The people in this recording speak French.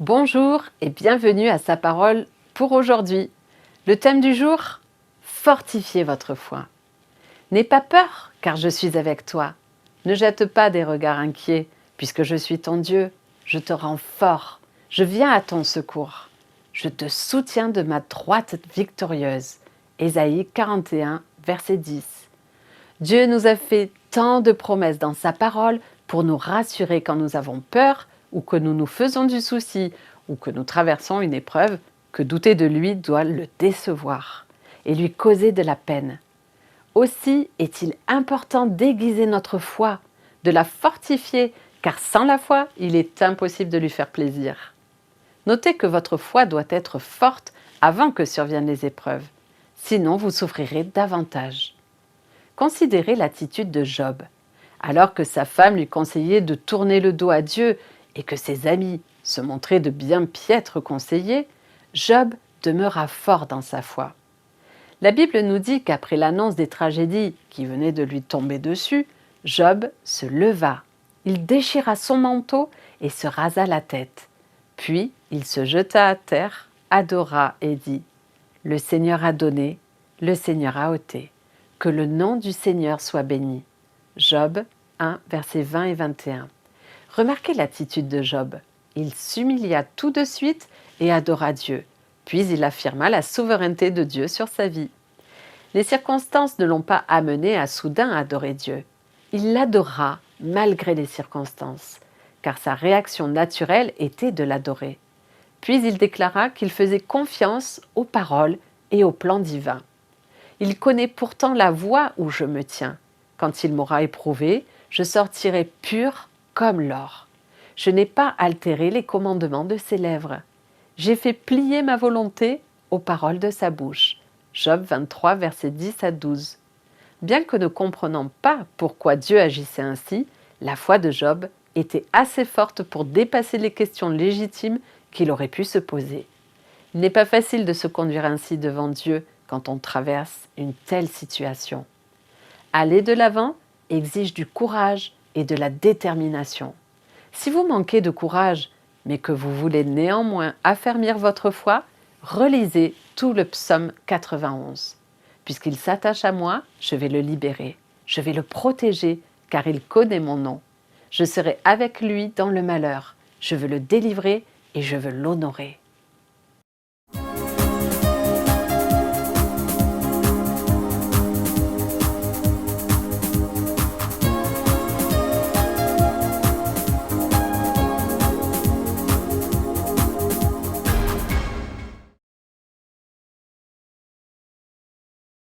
Bonjour et bienvenue à Sa Parole pour aujourd'hui. Le thème du jour, fortifiez votre foi. N'aie pas peur, car je suis avec toi. Ne jette pas des regards inquiets, puisque je suis ton Dieu. Je te rends fort. Je viens à ton secours. Je te soutiens de ma droite victorieuse. Ésaïe 41, verset 10. Dieu nous a fait tant de promesses dans sa parole pour nous rassurer quand nous avons peur ou que nous nous faisons du souci ou que nous traversons une épreuve, que douter de lui doit le décevoir et lui causer de la peine. Aussi est-il important d'aiguiser notre foi, de la fortifier, car sans la foi, il est impossible de lui faire plaisir. Notez que votre foi doit être forte avant que surviennent les épreuves, sinon vous souffrirez davantage. Considérez l'attitude de Job. Alors que sa femme lui conseillait de tourner le dos à Dieu et que ses amis se montraient de bien piètres conseillers, Job demeura fort dans sa foi. La Bible nous dit qu'après l'annonce des tragédies qui venaient de lui tomber dessus, Job se leva. Il déchira son manteau et se rasa la tête. Puis il se jeta à terre, adora et dit « Le Seigneur a donné, le Seigneur a ôté. Que le nom du Seigneur soit béni. » Job 1, versets 20 et 21. Remarquez l'attitude de Job. Il s'humilia tout de suite et adora Dieu. Puis il affirma la souveraineté de Dieu sur sa vie. Les circonstances ne l'ont pas amené à soudain adorer Dieu. Il l'adora malgré les circonstances, car sa réaction naturelle était de l'adorer. Puis il déclara qu'il faisait confiance aux paroles et au plan divin. Il connaît pourtant la voie où je me tiens. Quand il m'aura éprouvé, je sortirai pur comme l'or. Je n'ai pas altéré les commandements de ses lèvres. J'ai fait plier ma volonté aux paroles de sa bouche. Job 23, versets 10 à 12. Bien que ne comprenant pas pourquoi Dieu agissait ainsi, la foi de Job était assez forte pour dépasser les questions légitimes qu'il aurait pu se poser. Il n'est pas facile de se conduire ainsi devant Dieu quand on traverse une telle situation. Aller de l'avant exige du courage et de la détermination. Si vous manquez de courage, mais que vous voulez néanmoins affermir votre foi, relisez tout le psaume 91. Puisqu'il s'attache à moi, je vais le libérer. Je vais le protéger, car il connaît mon nom. Je serai avec lui dans le malheur. Je veux le délivrer et je veux l'honorer.